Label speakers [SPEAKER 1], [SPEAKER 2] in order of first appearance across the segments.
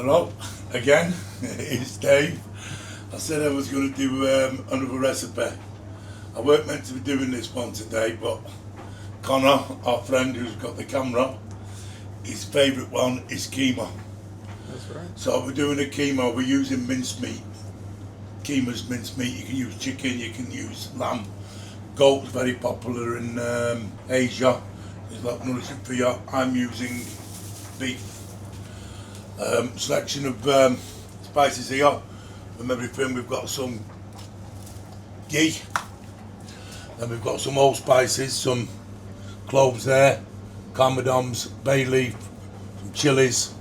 [SPEAKER 1] Hello, again, it's Dave. I said I was going to do another recipe. I weren't meant to be doing this one today, but Connor, our friend who's got the camera, his favourite one is keema.
[SPEAKER 2] That's right.
[SPEAKER 1] So we're doing a keema, we're using minced meat. Keema's minced meat, you can use chicken, you can use lamb. Goat's very popular in Asia. It's like nourishing for you. I'm using beef. Selection of spices here from everything. We've got some ghee, then we've got some allspices, some cloves there, cardamoms, bay leaf, some chilies,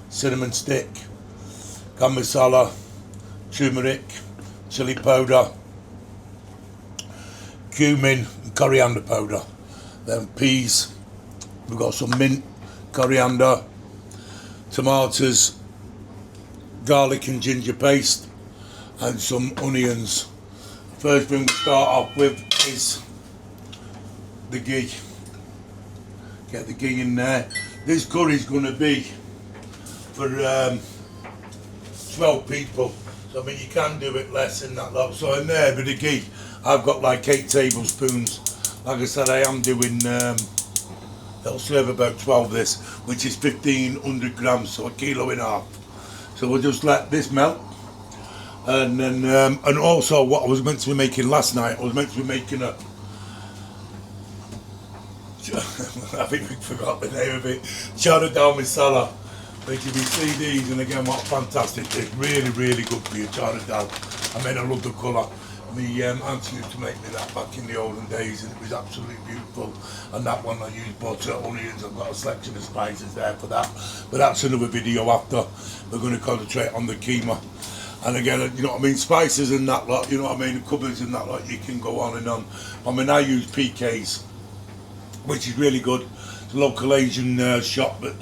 [SPEAKER 1] cinnamon stick, garam masala, turmeric, chili powder, cumin and coriander powder. Then peas, we've got some mint, coriander, tomatoes, garlic and ginger paste, and some onions. First thing we start off with is the ghee. Get the ghee in there. This curry is going to be for 12 people. So I mean you can do it less than that lot. So in there with the ghee, I've got like 8 tablespoons. Like I said, I am doing it'll serve about 12 this, which is 1500 grams, so a kilo and a half. So we'll just let this melt. And then, and also what I was meant to be making last night, I was meant to be making a, I think we forgot the name of it, Chana Dal Masala. Which if you see these, and again what fantastic, it's really, really good for your Chana Dal. I mean, I love the colour. My auntie used to make me that back in the olden days, and it was absolutely beautiful. And that one I used butter, onions, I've got a selection of spices there for that. But that's another video after. We're going to concentrate on the keema. And again, you know what I mean, spices and that lot, you know what I mean, cupboards and that lot, you can go on and on. I mean, I use PKs, which is really good. It's a local Asian shop that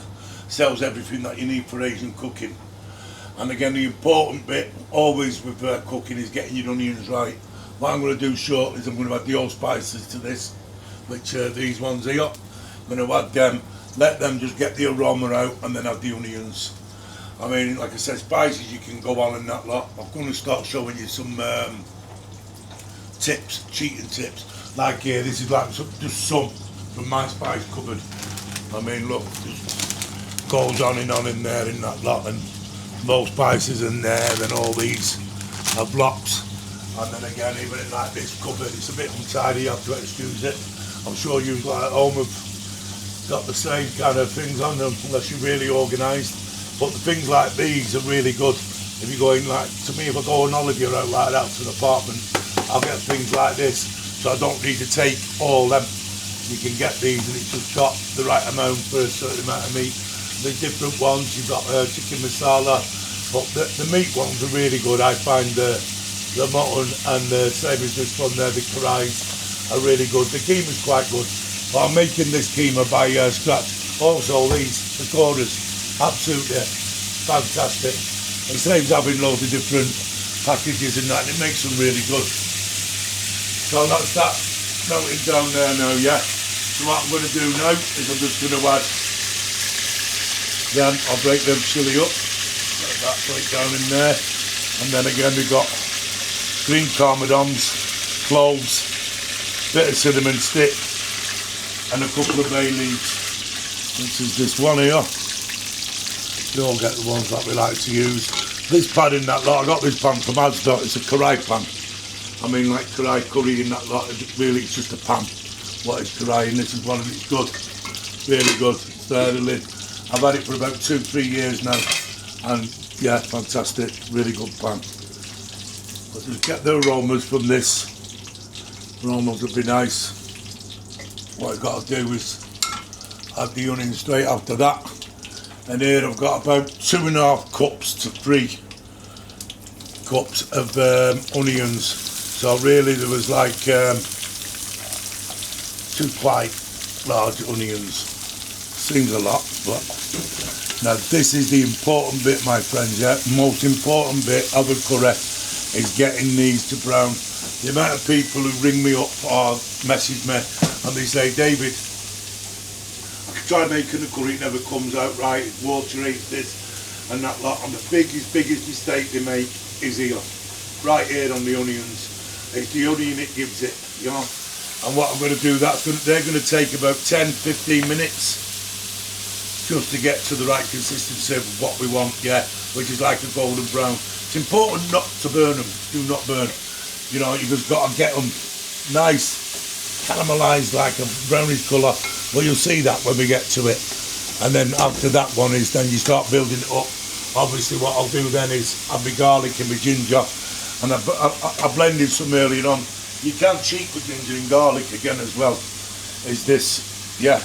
[SPEAKER 1] sells everything that you need for Asian cooking. And again, the important bit always with cooking is getting your onions right. What I'm going to do shortly is I'm going to add the allspices to this, which are these ones here. I'm going to add them, let them just get the aroma out, and then add the onions. I mean, like I said, spices you can go on and that lot. I'm going to start showing you some tips, cheating tips. Like here, this is like just some from my spice cupboard. I mean, look, just goes on in there in that lot, and low spices in there, and all these are blocks. And then again, even in like this cupboard, it's a bit untidy, you have to excuse it. I'm sure you like at home have got the same kind of things on them, unless you're really organised. But the things like these are really good. If you're going like, to me, if I go on holiday or out like that to an apartment, I'll get things like this, so I don't need to take all them. You can get these, and it's just got the right amount for a certain amount of meat. There's different ones, you've got chicken masala, but the meat ones are really good. I find the mutton and the same as this one there, the karais are really good. The keema's quite good, but I'm making this keema by scratch. Also these pakoras, absolutely fantastic. It saves having loads of different packages and that, and it makes them really good. So that's that melting down there now, yeah. So what I'm going to do now is I'm just going to add, then I'll break them chili up, let that break down in there, and then again we've got green cardamoms, cloves, bit of cinnamon stick, and a couple of bay leaves. This is this one here. We all get the ones that we like to use. This pan in that lot, I got this pan from Asda, it's a karai pan. I mean like karai curry in that lot, really it's just a pan. What is karai, and this is one of it's good, really good. It's there, the lid. I've had it for about 2-3 years now, and yeah, fantastic, really good pan. But just get the aromas from this. Aromas would be nice. What I've got to do is add the onion straight after that. And here I've got about 2.5 cups to 3 cups of onions. So really there was like 2 quite large onions. Seems a lot, but now this is the important bit, my friends, yeah? Most important bit of a curry is getting these to brown. The amount of people who ring me up or message me and they say, David, I try making a curry, it never comes out right, it's watery, it's this. and that lot. And the biggest mistake they make is here, right here on the onions. It's the onion it gives it, you know. And what I'm going to do, they're going to take about 10-15 minutes just to get to the right consistency of what we want, yeah, which is like a golden brown. It's important not to burn them, do not burn. You know, you just got to get them nice, caramelised like a brownish colour. Well, you'll see that when we get to it. And then after that one is, then you start building it up. Obviously what I'll do then is have my garlic and my ginger. And I blended some earlier on. You can cheat with ginger and garlic again as well. Is this, yeah.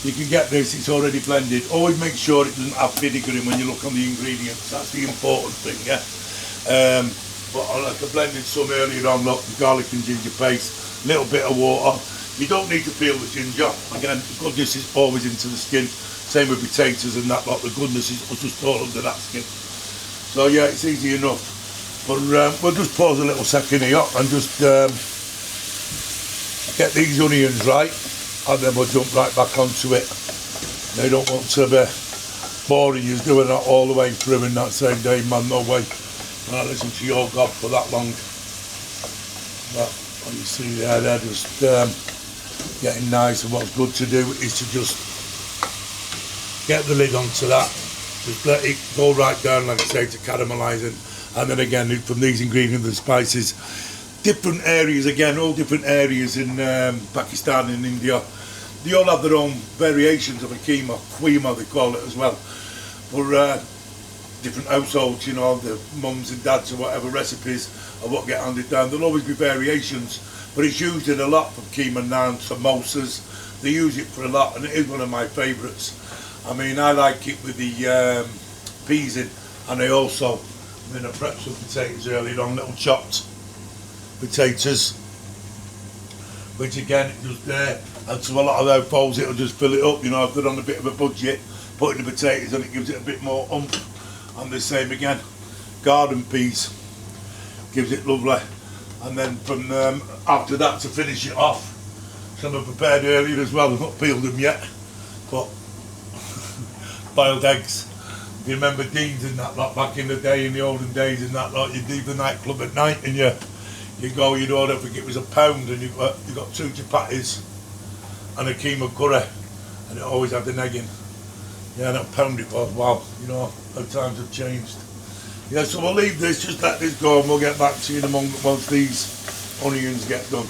[SPEAKER 1] You can get this, it's already blended. Always make sure it doesn't have vinegar in when you look on the ingredients. That's the important thing, yeah. But I blended some earlier on, look, garlic and ginger paste, little bit of water. You don't need to peel the ginger. Again, the goodness is always into the skin. Same with potatoes and that lot. The goodness is just all under that skin. So yeah, it's easy enough. But we'll just pause a little second here and just get these onions right, and then we'll jump right back onto it. They don't want to be boring you doing that all the way through in that same day, man, no way. And I listen to your God for that long. But you see there, they're just getting nice, and what's good to do is to just get the lid onto that, just let it go right down, like I say, to caramelising. And then again, from these ingredients and spices, different areas, again, all different areas in Pakistan and India, they all have their own variations of a keema they call it as well. For different households, you know, the mums and dads or whatever recipes of what get handed down, there'll always be variations, but it's used in a lot for keema naan, samosas, they use it for a lot, and it is one of my favourites. I mean, I like it with the peas in, and I also, I prepped some potatoes earlier on, little chopped potatoes, which again, it just there, and to a lot of those bowls it'll just fill it up, you know, if they're on a bit of a budget, putting the potatoes on, it gives it a bit more oomph. And the same again, garden peas, gives it lovely. And then from after that, to finish it off, some I've prepared earlier as well, I've not peeled them yet, but boiled eggs. If you remember Dean's and that lot back in the day, in the olden days and that lot, you'd leave the nightclub at night and you go, you'd order, I think it was £1, and you got 2 chapatis and a keema curry, and it always had an egg in. Yeah, that £1 it was, wow, you know, how times have changed. Yeah, so we'll leave this, just let this go, and we'll get back to you in a moment once these onions get done.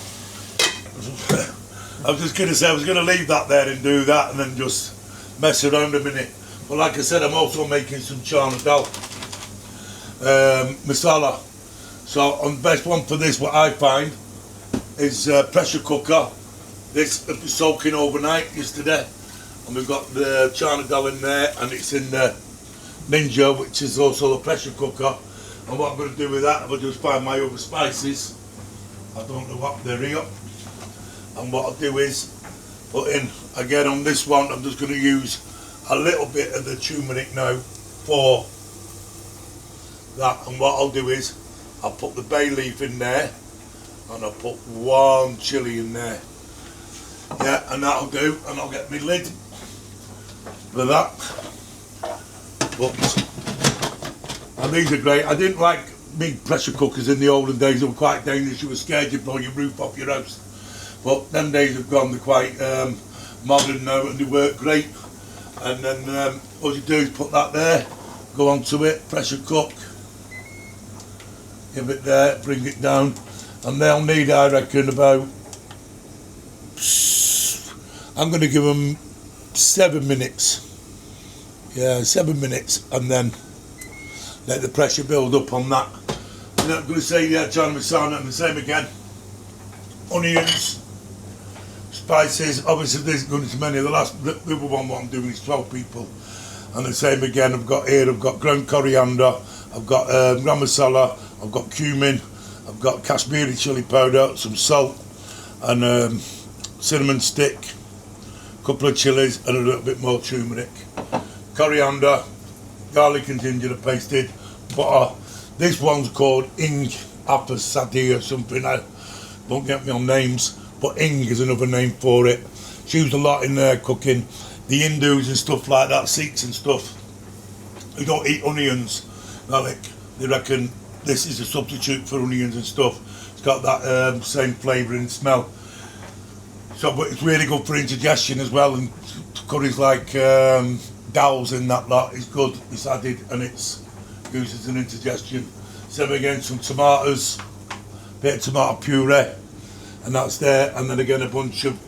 [SPEAKER 1] I was just going to say, I was going to leave that there and do that, and then just mess around a minute. But like I said, I'm also making some Chana Dal Masala. So the best one for this, what I find, is pressure cooker. This has been soaking overnight yesterday, and we've got the Chana Dal in there, and it's in the Ninja, which is also a pressure cooker. And what I'm going to do with that, I'll just find my other spices. I don't know what they're here. And what I'll do is put in, again on this one, I'm just going to use a little bit of the turmeric now for that. And what I'll do is, I'll put the bay leaf in there, and I'll put 1 chilli in there. Yeah, and that'll do, and I'll get my lid for that. But, and these are great. I didn't like big pressure cookers in the olden days. They were quite dangerous. You were scared you'd blow your roof off your house. But them days have gone. They're quite modern now, and they work great. And then all you do is put that there, go onto it, pressure cook, give it there, bring it down, and they'll need, I reckon, about, I'm going to give them 7 minutes. Yeah, 7 minutes, and then let the pressure build up on that. And I'm going to say, yeah, Chana Masala, and the same again. Onions, spices, obviously there's going to be many. The other one what I'm doing is 12 people. And the same again, I've got ground coriander, I've got garam masala, I've got cumin, I've got Kashmiri chili powder, some salt, and cinnamon stick, a couple of chilies, and a little bit more turmeric. Coriander, garlic and ginger pasted, butter. This one's called Ing Appa Sadi or something. I don't get me on names, but Ing is another name for it. It's used a lot in cooking. The Hindus and stuff like that, Sikhs and stuff, who don't eat onions, like they reckon this is a substitute for onions and stuff. It's got that same flavour and smell. So, but it's really good for indigestion as well, and curries like dals and that lot is good. It's added and it's used as an indigestion. Same again, some tomatoes, bit of tomato puree, and that's there. And then again a bunch of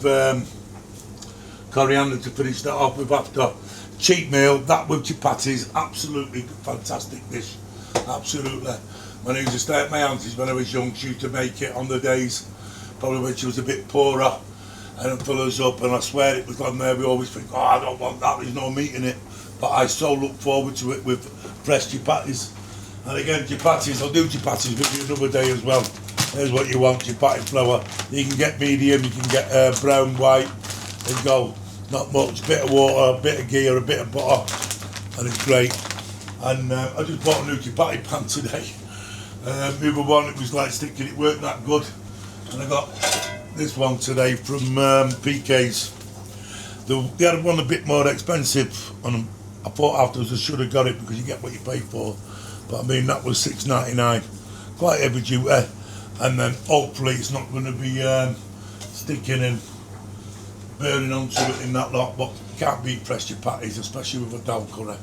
[SPEAKER 1] coriander to finish that off with after. Cheap meal, that with chapatis, absolutely fantastic dish. Absolutely. When I used to stay at my auntie's when I was young, she used to make it on the days, probably when she was a bit poorer, and fill us up, and I swear it was on there. We always think, oh, I don't want that, there's no meat in it. But I so look forward to it with fresh chapatis. And again, chapatis, I'll do chapatis with you another day as well. There's what you want, chapati flour. You can get medium, you can get brown, white, and go. Not much, bit of water, a bit of ghee or a bit of butter, and it's great. And I just bought a new chapati pan today. The other one, it was like sticking, it weren't that good. And I got this one today from PK's. They had one a bit more expensive, and I thought afterwards I should have got it because you get what you pay for. But I mean, that was $6.99, quite heavy duty. And then hopefully it's not going to be sticking and burning onto it in that lot, but you can't beat fresh chapatis, especially with a dal curry.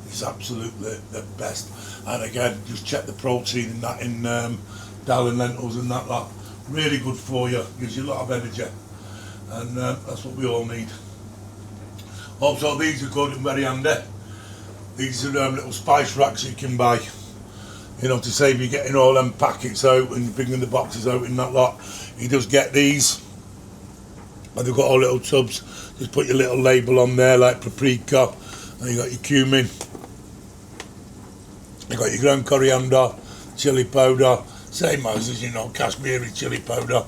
[SPEAKER 1] It's absolutely the best. And again, just check the protein in that in dal and lentils and that lot. Really good for you, gives you a lot of energy, and that's what we all need. Also, these are good and very handy. These are little spice racks you can buy, you know, to save you getting all them packets out and bringing the boxes out in that lot. You just get these, and they've got all little tubs. Just put your little label on there, like paprika, and you got your cumin, you got your ground coriander, chili powder, same as you know, Kashmiri chili powder.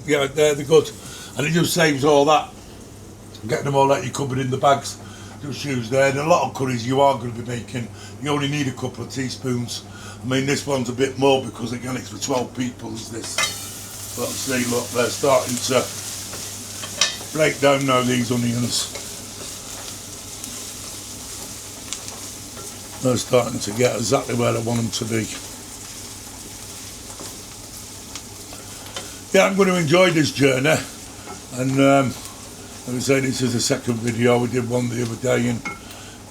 [SPEAKER 1] Yeah, they're good, and it just saves all that. Getting them all out you covered in the bags. Just use there. And a lot of curries you are going to be making, you only need a couple of teaspoons. I mean, this one's a bit more because again it's for 12 people. Is this? But see, look, they're starting to break down now, these onions. They're starting to get exactly where I want them to be. Yeah, I'm going to enjoy this journey, and like I say, this is the second video. We did one the other day and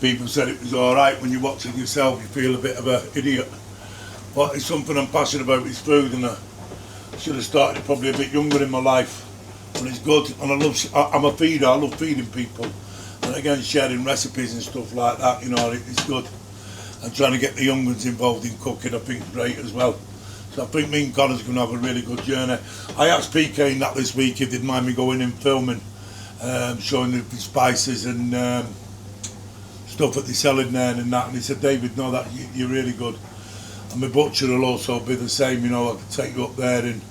[SPEAKER 1] people said it was alright. When you watch it yourself you feel a bit of an idiot, but it's something I'm passionate about. It's food, and I should have started probably a bit younger in my life, but it's good. And I'm a feeder, I love feeding people, and again sharing recipes and stuff like that, you know, it's good. And trying to get the young ones involved in cooking I think is great as well. So I think me and Connor's going to have a really good journey. I asked PK in that this week if they'd mind me going in filming, showing the spices and stuff that they sell in there and that, and he said, David, no, that you're really good. And my butcher will also be the same, you know, I can take you up there and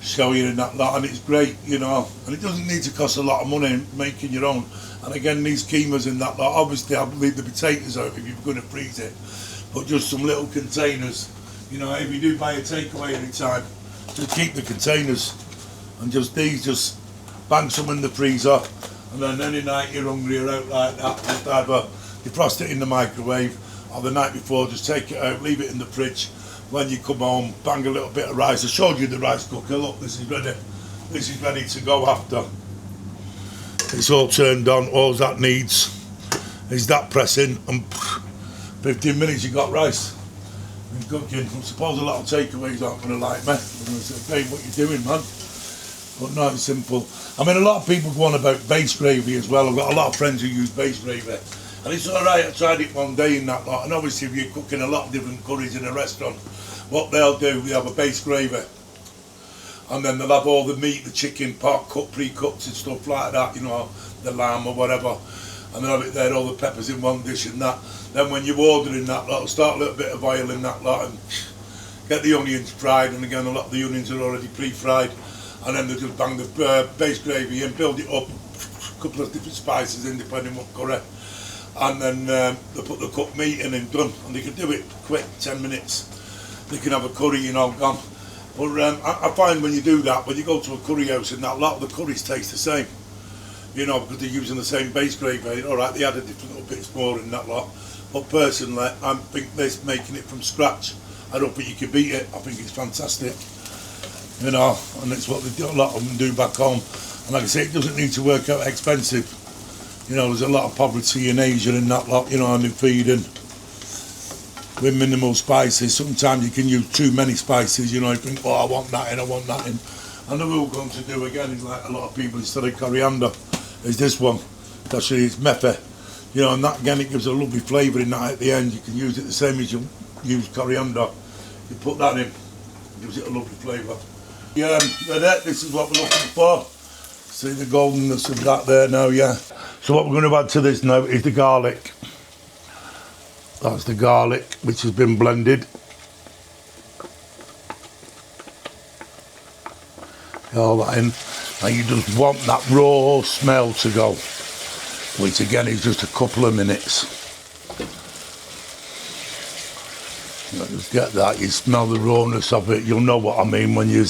[SPEAKER 1] show you in that lot, and it's great, you know, and it doesn't need to cost a lot of money making your own. And again, these keemas in that lot, obviously I'll leave the potatoes out if you're going to freeze it, but just some little containers, you know, if you do buy a takeaway any time, just keep the containers, and just these, just bang some in the freezer, and then any night you're hungry or out like that, just either defrost it in the microwave, or the night before just take it out, leave it in the fridge. When you come home, bang a little bit of rice. I showed you the rice cooker, look, this is ready. This is ready to go after. It's all turned on, all that needs is that pressing, and 15 minutes you got rice and cooking. I suppose a lot of takeaways aren't going to like me. I'm going to say, Dave, what you doing, man? But no, it's simple. I mean, a lot of people go on about base gravy as well. I've got a lot of friends who use base gravy, and it's alright. I tried it one day in that lot, and obviously if you're cooking a lot of different curries in a restaurant, what they'll do, they have a base gravy, and then they'll have all the meat, the chicken, pork cut, pre-cooked and stuff like that, you know, the lamb or whatever, and they'll have it there, all the peppers in one dish and that. Then when you order in that lot, start a little bit of oil in that lot and get the onions fried, and again a lot of the onions are already pre-fried, and then they just bang the base gravy in, build it up, a couple of different spices in depending what curry, and then they put the cooked meat in and done, and they can do it quick, 10 minutes. They can have a curry, you know, gone. But I find when you do that, when you go to a curry house and that, a lot of the curries taste the same, you know, because they're using the same base gravy. All right, they add a different little bits more in that lot, But personally, I think this, making it from scratch, I don't think you can beat it. I think it's fantastic. You know, and it's what a lot of them do back home. And like I say, it doesn't need to work out expensive. You know, there's a lot of poverty in Asia and that lot, you know, and in feeding with minimal spices. Sometimes you can use too many spices, you know, you think, oh, I want that in, I want that in. And the rule going to do again is like a lot of people, instead of coriander, is this one. Actually, it's mefe. You know, and that again, it gives a lovely flavour in that at the end. You can use it the same as you use coriander. You put that in, it gives it a lovely flavour. Yeah, this is what we're looking for. See the goldenness of that there now, yeah. So what we're going to add to this now is the garlic. That's the garlic, which has been blended. All that in. And you just want that raw smell to go, which again is just a couple of minutes. You just get that, you smell the rawness of it, you'll know what I mean when you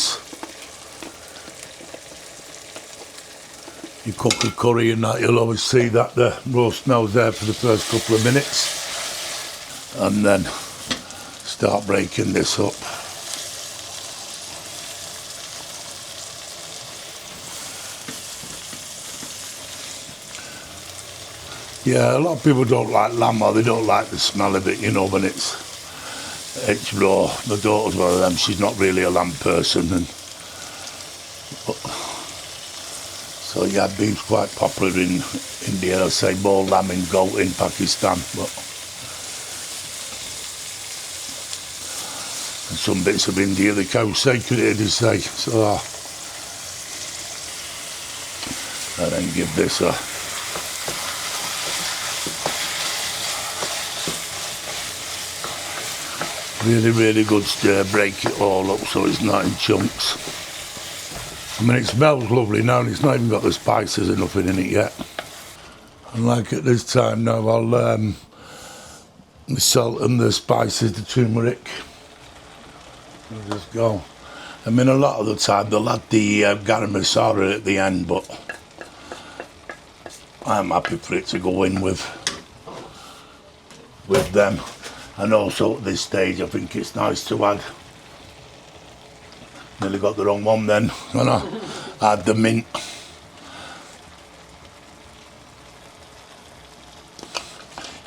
[SPEAKER 1] cook a curry and that, you'll always see that the raw smell's there for the first couple of minutes. And then start breaking this up. Yeah, a lot of people don't like lamb, or they don't like the smell of it, you know, when it's raw. My daughter's one of them, she's not really a lamb person. So yeah, beef's quite popular in India. I'd say more lamb and goat in Pakistan, but in some bits of India the cow's sacred, they say. So and then give this a really good stir, break it all up so it's not in chunks. I mean, it smells lovely now, and it's not even got the spices or nothing in it yet. And like at this time now, I'll the salt and the spices, the turmeric. I'll just go. I mean, a lot of the time they'll add the garam masala at the end, but I'm happy for it to go in with them. And also at this stage, I think it's nice to add. Nearly got the wrong one then. And I add the mint.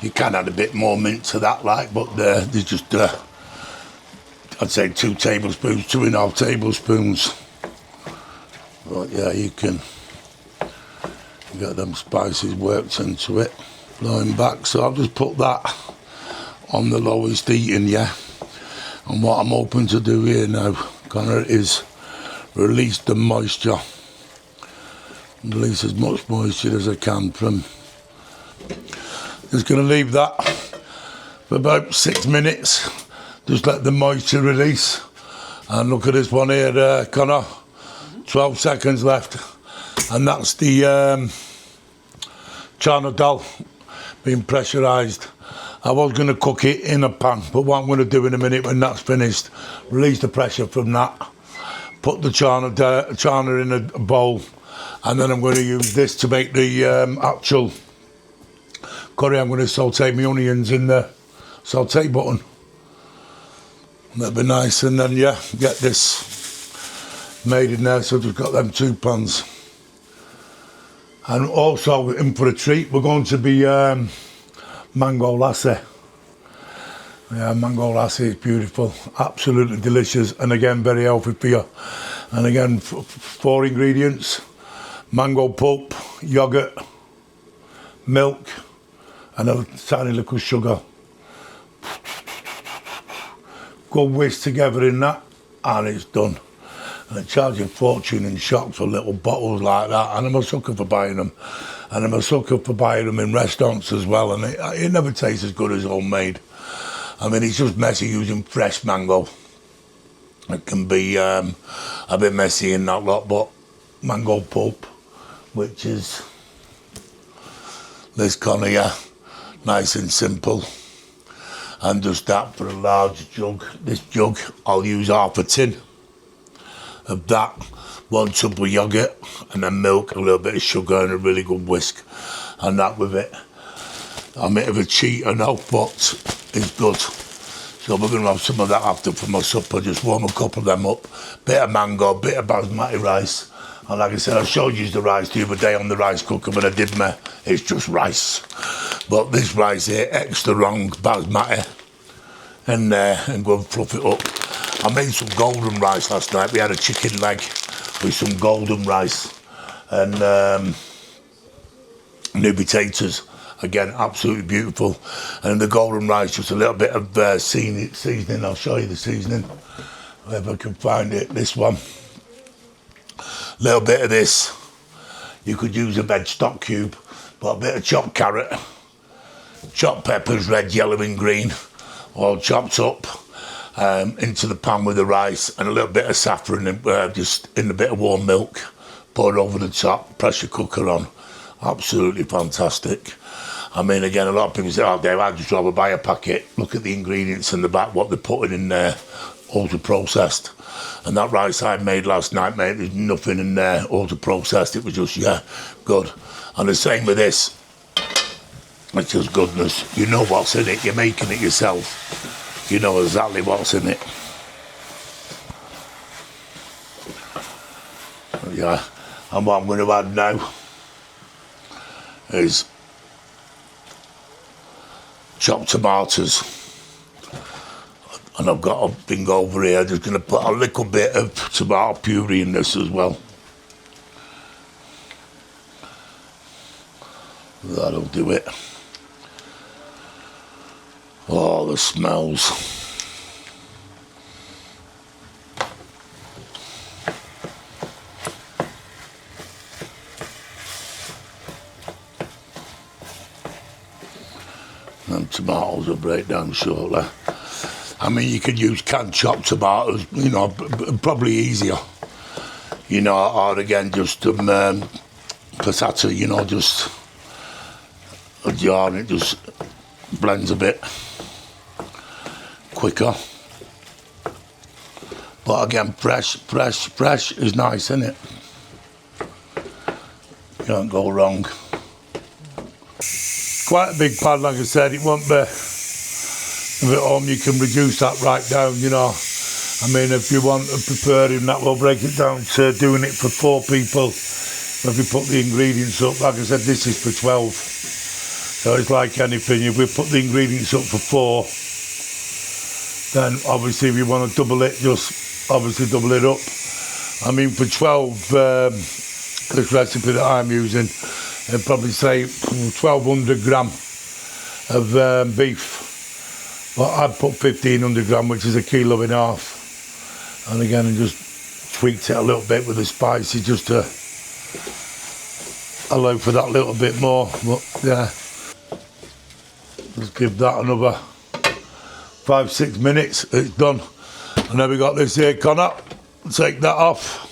[SPEAKER 1] You can add a bit more mint to that, like, but there's just I'd say 2 tablespoons, 2.5 tablespoons. But yeah, you can get them spices worked into it. Blowing back, so I'll just put that on the lowest heating, yeah. And what I'm hoping to do here now, Connor, is release the moisture. Release as much moisture as I can from. Just going to leave that for about 6 minutes. Just let the moisture release. And look at this one here, Connor. 12 seconds left. And that's the Chana Dal being pressurised. I was going to cook it in a pan, but what I'm going to do in a minute when that's finished, release the pressure from that, put the chana in a bowl, and then I'm going to use this to make the actual curry. I'm going to saute my onions in the saute button. That'll be nice, and then yeah, get this made in there. So I've just got them 2 pans. And also in for a treat, we're going to be mango lassi. Yeah, mango lassi is beautiful, absolutely delicious, and again very healthy for you. And again, 4 ingredients: mango pulp, yogurt, milk, and a tiny little sugar. Go whisk together in that, and it's done. And they charge a fortune in shops for little bottles like that, and I'm a sucker for buying them. And I'm a sucker for buying them in restaurants as well, and it never tastes as good as homemade. I mean, it's just messy using fresh mango. It can be a bit messy in that lot, but mango pulp, which is this kind of, yeah, nice and simple. And just that for a large jug. This jug, I'll use half a tin of that, 1 tub of yogurt, and then milk, a little bit of sugar, and a really good whisk, and that with it. I'm a bit of a cheater now, but it's good. So we're going to have some of that after for my supper. Just warm a couple of them up. Bit of mango, bit of basmati rice. And like I said, I showed you the rice the other day on the rice cooker when I did my, it's just rice. But this rice here, extra long basmati. And go and fluff it up. I made some golden rice last night. We had a chicken leg with some golden rice. And new potatoes. Again, absolutely beautiful. And the golden rice, just a little bit of seasoning. I'll show you the seasoning, if I can find it. This one. A little bit of this. You could use a veg stock cube, but a bit of chopped carrot, chopped peppers, red, yellow and green, all chopped up into the pan with the rice, and a little bit of saffron, just in a bit of warm milk. Pour it over the top, pressure cooker on. Absolutely fantastic. I mean, again, a lot of people say, oh, Dave, I'd just rather buy a packet. Look at the ingredients in the back, what they're putting in there, ultra-processed. And that rice I made last night, mate, there's nothing in there ultra-processed. It was just, yeah, good. And the same with this. It's just goodness. You know what's in it. You're making it yourself. You know exactly what's in it. Yeah. And what I'm going to add now is chopped tomatoes, and I've got a thing over here. Just going to put a little bit of tomato puree in this as well. That'll do it. Oh, the smells. And tomatoes will break down shortly. I mean, you could use canned chopped tomatoes, you know, probably easier. You know, or again, just passata, you know, just a jar, and it just blends a bit quicker. But again, fresh is nice, isn't it? You can't go wrong. Quite a big pan, like I said. It won't be, if at home you can reduce that right down, you know. I mean, if you want to prepare him, that will break it down to doing it for 4 people. If you put the ingredients up, like I said, this is for 12. So it's like anything, if we put the ingredients up for 4, then obviously if you want to double it, just obviously double it up. I mean, for 12, this recipe that I'm using, I'd probably say 1,200 gram of beef. Well, I'd put 1,500 gram, which is 1.5 kilos. And again, I just tweaked it a little bit with the spices just to allow for that little bit more. But yeah, just give that another 5-6 minutes. It's done. And then we got this here, Connor. Take that off.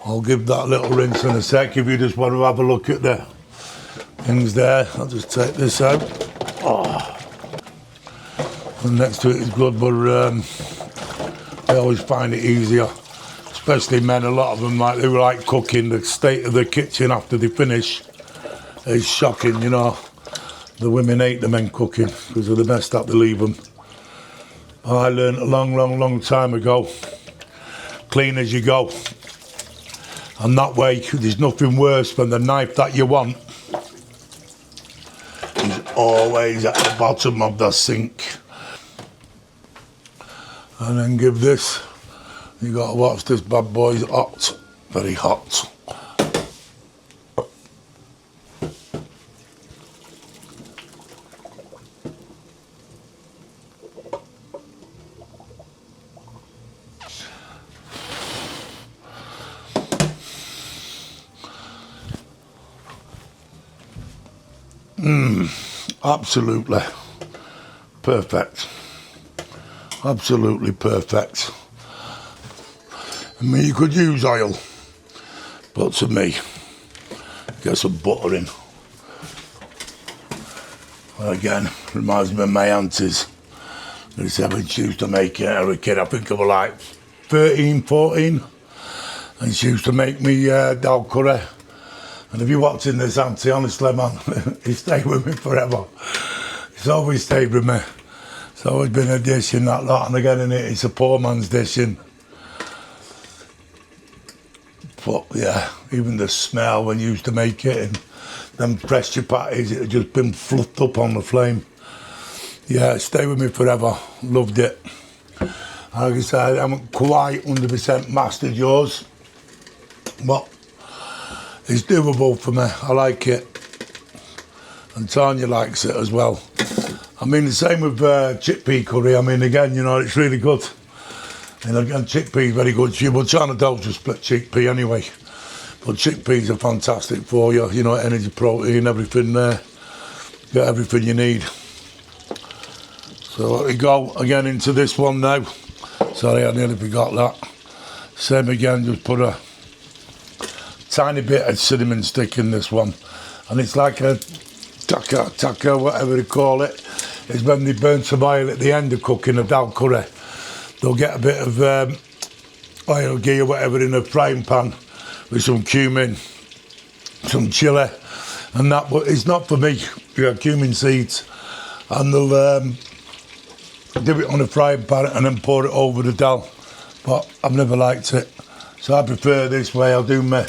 [SPEAKER 1] I'll give that a little rinse in a sec if you just want to have a look at the things there. I'll just take this out. Oh. And next to it is good, but I always find it easier, especially men. A lot of them, like, they like cooking. The state of the kitchen after they finish is shocking, you know. The women hate the men cooking because of the mess that they leave them. I learned a long time ago, clean as you go. And that way, there's nothing worse than the knife that you want is always at the bottom of the sink. And then give this, you got to watch this bad boy's hot, very hot. Absolutely perfect. Absolutely perfect. I mean, you could use oil, but to me, get some butter in. Again, reminds me of my aunties. They said when she used to make it as a kid, I think I was like 13, 14, and she used to make me dal curry. And if you're watching this, Auntie, honestly, man, he stayed with me forever. It's always stayed with me. It's always been a dish and that lot. And again, it's a poor man's dish. But yeah, even the smell when you used to make it and them fresh chapatis, it had just been fluffed up on the flame. Yeah, stay with me forever. Loved it. Like I said, I haven't quite 100% mastered yours, but it's doable for me. I like it. And Tanya likes it as well. I mean, the same with chickpea curry. I mean, again, you know, it's really good. And again, chickpea very good. Well, Chana Dal's just split chickpea anyway. But chickpeas are fantastic for you. You know, energy, protein, everything there. Get everything you need. So let me go again into this one now. Sorry, I nearly forgot that. Same again, just put a tiny bit of cinnamon stick in this one. And it's like a taka, whatever they call it. It's when they burn some oil at the end of cooking a dal curry. They'll get a bit of oil, ghee or whatever in a frying pan with some cumin, some chilli, and that. But it's not for me. You have cumin seeds, and they'll do it on a frying pan and then pour it over the dal. But I've never liked it, so I prefer this way. I'll do my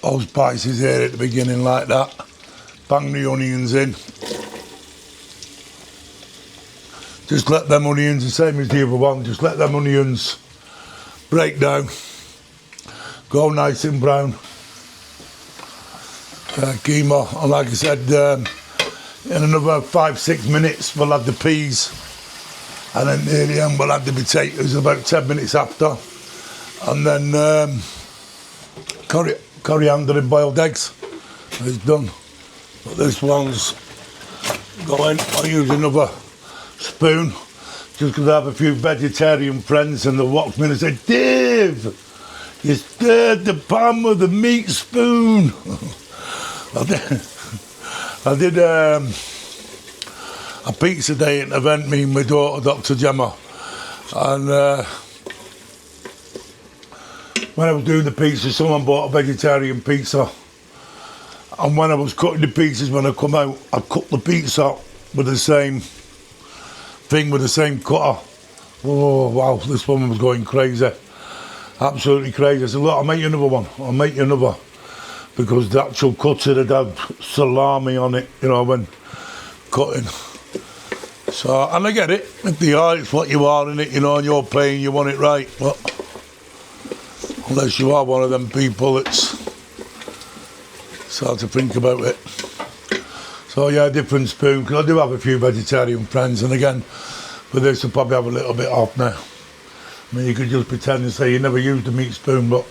[SPEAKER 1] old spices here at the beginning like that. Bang the onions in. Just let them onions, the same as the other one, just let them onions break down. Go nice and brown. Keema, and like I said, in another 5-6 minutes we'll add the peas, and then near the end we'll add the potatoes about 10 minutes after, and then coriander and boiled eggs. It's done. But this one's going, I'll use another spoon, just because I have a few vegetarian friends and they'll watch me and say, Dave, you stirred the pan with a meat spoon. I did a pizza day at an event, me and my daughter, Dr. Gemma, and when I was doing the pizza, someone bought a vegetarian pizza, and when I was cutting the pizzas, when I come out, I cut the pizza with the same thing, with the same cutter. Oh wow, this one was going crazy, absolutely crazy. I said, look, I'll make you another one, I'll make you another, because the actual cutter had had salami on it, you know, when cutting. So, and I get it, if you are, it's what you are in it, you know, and you're playing, you want it right, but unless you are one of them people, it's hard to think about it. So yeah, different spoon, because I do have a few vegetarian friends, and again, for this I'll probably have a little bit off now. I mean, you could just pretend and say you never used a meat spoon, but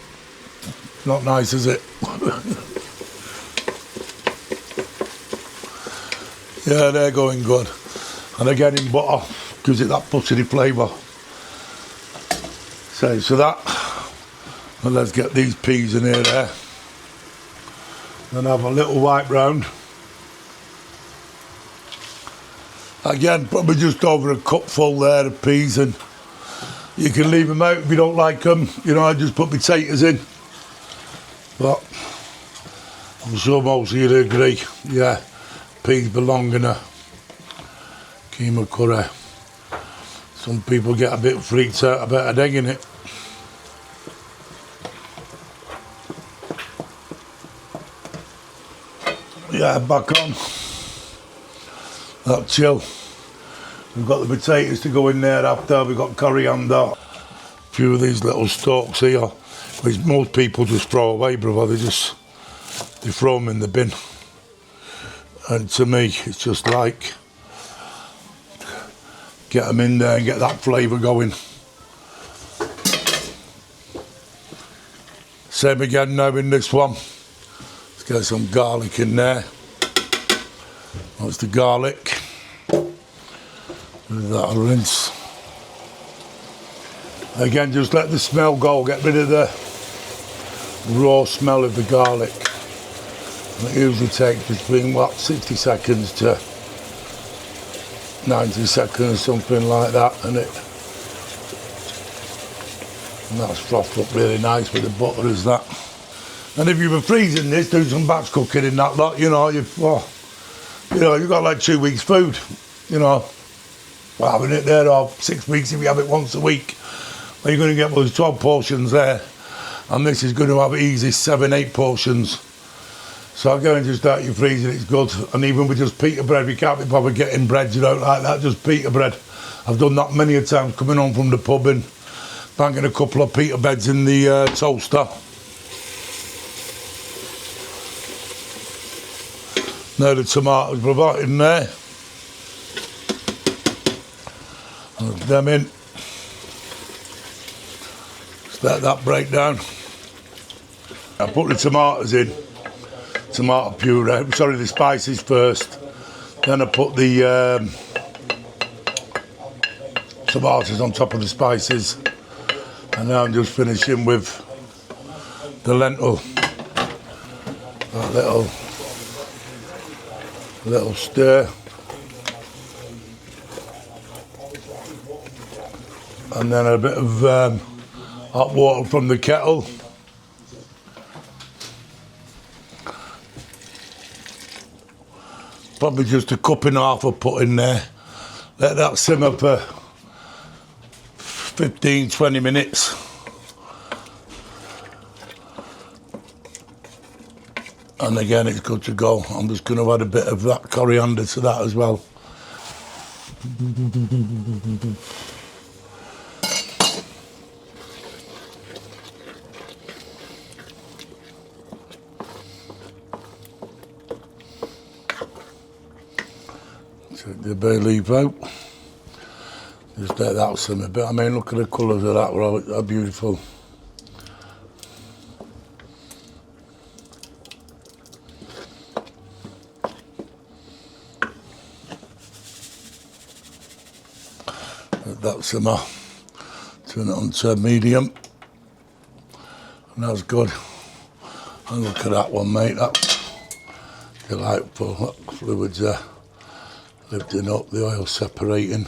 [SPEAKER 1] it's not nice, is it? Yeah, they're going good. And again, in butter, gives it that buttery flavour. So that, and let's get these peas in here there. Then have a little white brown. Again, probably just over a cupful there of peas, and you can leave them out if you don't like them. You know, I just put potatoes in. But I'm sure most of you agree, yeah, peas belong in a keema curry. Some people get a bit freaked out about an egg in it. Yeah, back on that chill. We've got the potatoes to go in there after. We've got coriander. A few of these little stalks here, which most people just throw away, brother. They throw them in the bin. And to me, it's just like, get them in there and get that flavour going. Same again now in this one. Let's get some garlic in there. That's the garlic. That'll rinse. Again, just let the smell go. Get rid of the raw smell of the garlic. And it usually takes between, 60 seconds to 90 seconds, something like that. And that's frothed up really nice with the butter as that. And if you were freezing this, doing some batch cooking in that lot, you know, you've got like 2 weeks' food, you know. Well, having it there, or 6 weeks if you have it once a week. Well, you're going to get those 12 portions there. And this is going to have easy 7-8 portions. So again, just start your freezing, it's good. And even with just pita bread, we can't be bothered getting bread, you know, like that, just pita bread. I've done that many a time, coming home from the pub and banging a couple of pita breads in the toaster. Now the tomatoes we've got in there. Put them in. Just let that break down. I put the tomatoes in. Tomato puree, sorry, the spices first. Then I put the tomatoes on top of the spices. And now I'm just finishing with the lentil. That little stir. And then a bit of hot water from the kettle. Probably just a cup and a half I put in there. Let that simmer for 15-20 minutes. And again, it's good to go. I'm just going to add a bit of that coriander to that as well. Take the bay leaf out. Just let that simmer a bit. I mean, look at the colours of that, they're beautiful. Let that simmer. Turn it on to medium. And that's good. And look at that one, mate. That's delightful. That fluids there. Lifting up, the oil separating.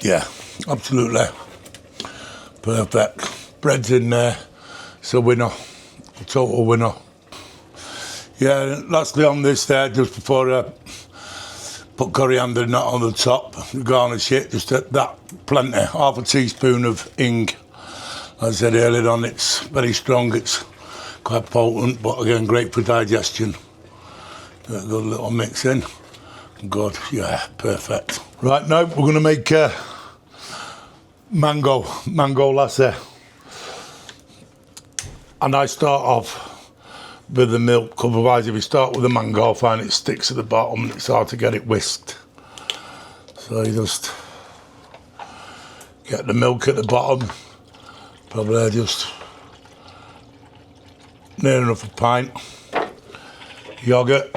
[SPEAKER 1] Yeah, absolutely perfect. Bread's in there, it's a winner, a total winner. Yeah, lastly on this there, just before I put coriander nut on the top, garnish it, just that plenty, half a teaspoon of hing. As I said earlier on, it's very strong, it's quite potent, but again, great for digestion. Do a good little mix in. Good, yeah, perfect. Right, now we're going to make mango lassi. And I start off with the milk, otherwise if you start with the mango, I find it sticks at the bottom and it's hard to get it whisked. So you just get the milk at the bottom. Probably just near enough a pint. Yoghurt.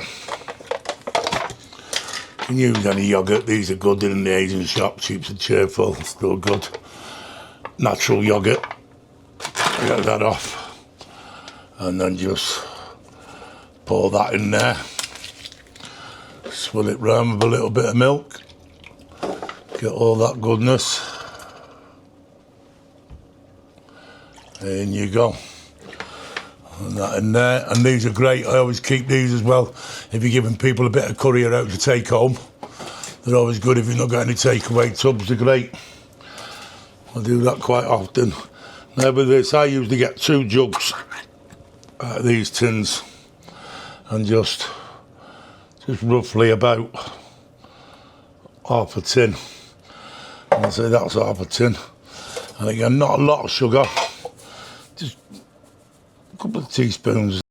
[SPEAKER 1] You can use any yoghurt, these are good in the Asian shop, cheap and cheerful, still good. Natural yoghurt. Get that off. And then just pour that in there. Swirl it round with a little bit of milk. Get all that goodness. In you go. And that in there. And these are great. I always keep these as well. If you're giving people a bit of curry out to take home, they're always good. If you've not got any takeaway tubs, they're great. I do that quite often. Now with this, I usually get 2 jugs out of these tins. And just roughly about half a tin. And I say that's half a tin. And again, not a lot of sugar. Just a couple of teaspoons